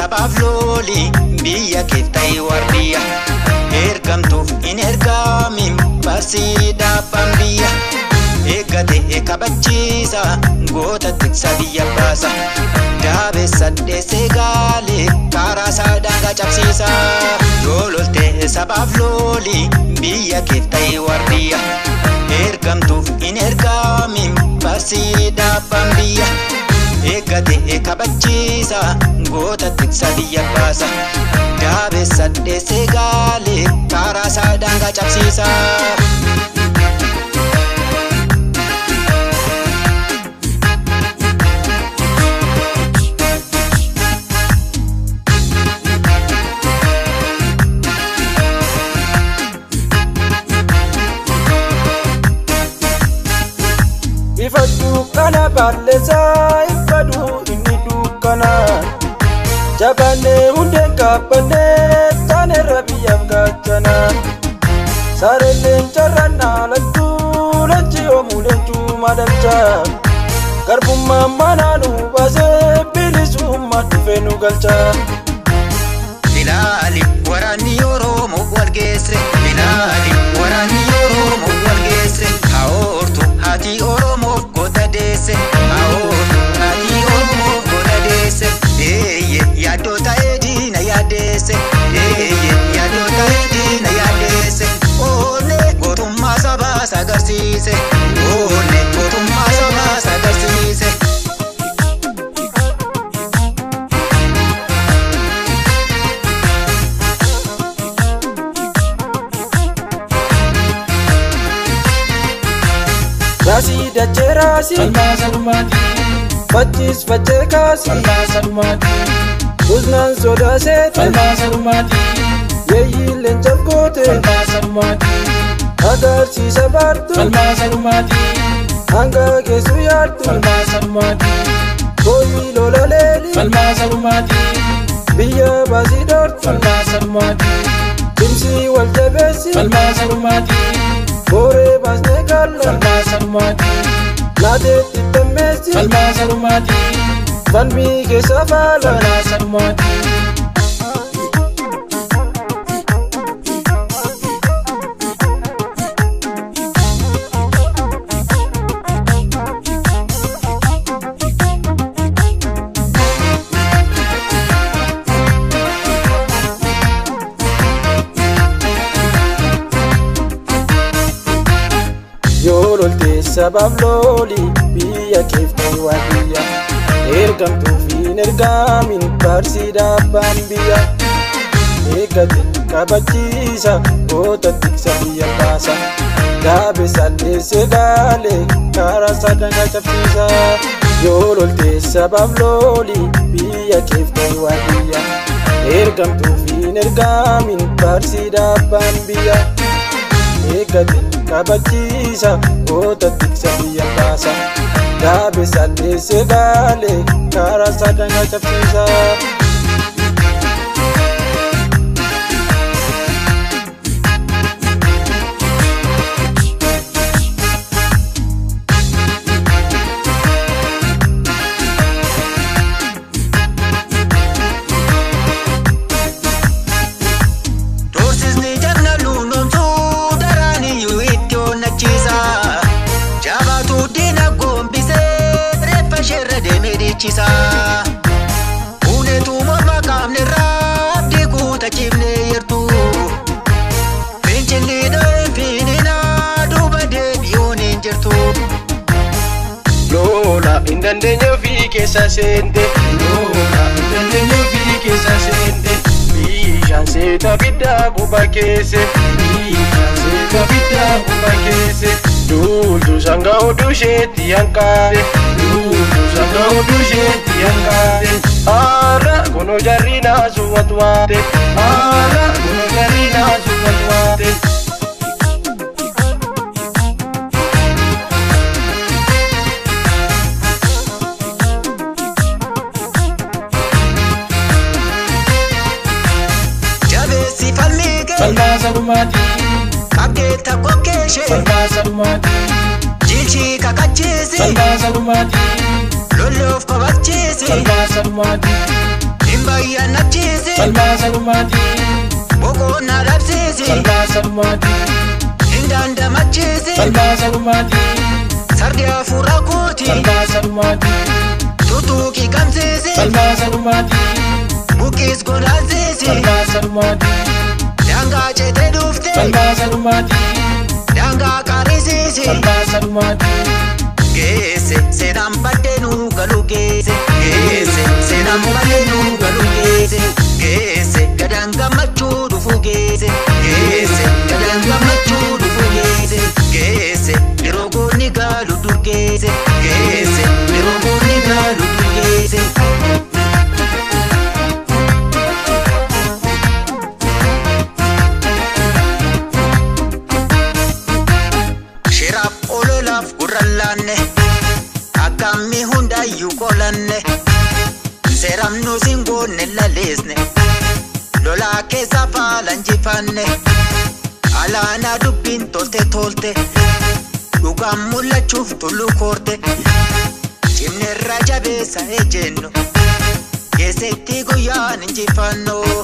sabaaf looli biyya keettay wardiya ergamtuuf in ergaamin barsii dhaabban biyya eeggate kabachiisa goota tiksa biyya baasa daabessa dheessee gaalee karaa isaa daangaa cabsiisa yoo lolte sabaaf looli biyya keettay wardiya ergamtuuf in ergaamin barsii dhaabban biyya eeggate kabachiisa goota tiksa biyya baasa daabessa dheessee gaalee karaa isaa daangaa cabsiisa. Ifadhu kana balleessa ifadhu inni dukkana jabaanee hundeen kaabbanee taanerra biyyaaf gaachana saarelleen carraan dhaalattuu leenci oomuu leencuu madalcha garbummaan manaa nu baasee bilisummaa dhufee nu galcha. Ilaali waraanni Oromoo wal geesse ilaali waraanni Oromoo wal geesse haoortu haati Oromoo goota deesse haoortu haati Oromoo goota deesse yaaddoo ta'ee diina yaaddeesse yaaddoo ta'ee diina yaaddeesse oollee gootummaa sabaas agarsiise oollee gootummaa sabaas agarsiise. Rasi dachee rasi Falmaasa dhumaati Fachis fachee kaasi Falmaasa dhumaati Usnaan sodaa seete Falmaasa dhumaati Yeeyyi leencaaf goote Falmaasa dhumaati Agarsiisa baartu Falmaasa dhumaati hanga geessu yaaddu Falmaasa dhumaati Booyyi lola leeli Falmaasa dhumaati biyya baasii dhoortu Falmaasa dhumaati Cimsii wal jabeessi Falmaasa dhumaati booree baasnee gaalla Falmaasa dhumaati laateetti temmeessi Falmaasa dhumaati falmii keessa faala Falmaasa dhumaati. yoo lolte sabaaf looli biyya keeftay waadiyya ergamtuuf hin ergaamin barsii dhaabbaan biyya eeggate kabachiisa goota tiksa biyya baasa daabessa dheessee gaalee karaa isaa daangaa cabsiisa yoo lolte sabaaf looli biyya keeftay waadiyya ergamtuuf hin ergaamin barsii dhaabbaan biyya eeggate kabachiisa goota tiksa biyya baasa daabessa dheessee gaalee karaa isaa daangaa cabsiisa. Unetu morma qaamne raabdi kuuta cimne yertu fincilli dhoofin duuba deebi'uun hin jirtu. Lola hin dandeenye ofii keessa seente Lola hin dandeenye ofii keessa seente bishaan seeta biddaa quba keesse Bishaan seeta biddaa quba keesse duultu sangaa oduu isheetti hanqaate Duultu sangaa oduu isheetti hanqaate Aara kunoo jarri naasu watwaate Haala kunoo jarri naasu watwaate Jabeessi falmii kee Falmaasa dhumaati qabdeetta kokkeeshee Falmaasa dhumaati jilchii kakachiisi Falmaasa dhumaati lolloof qabachiisi Falmaasa dhumaati Ambayya nachise Salma salumati Boko narabsise Salma salumati Hindanda machise Salma salumati Sardia furakoti Salma salumati Tutuki kamsese Salma salumati Bukis godazese Salma salumati Danga chete dufte Salma salumati Danga karisese Salma salumati Gese sedam badenu galu gese Gese sedam badenu galu gese Gese kadanga machudu fugese Gese kadanga machudu fugese Gese lirogo ni galu durgese Gese lirogo ni galu durgese Shirap ololaf gurrallanne Akkammi hundayyuu qolanne Seeram nu singoonne laleesne Lolaa keessa faalan jifanne Alaanaa dubbiin tolte tolte Dhugaan mul'achuuf tullu koorte Cimnerra jabeessa ejjennu Keessatti guyyaan injifannoo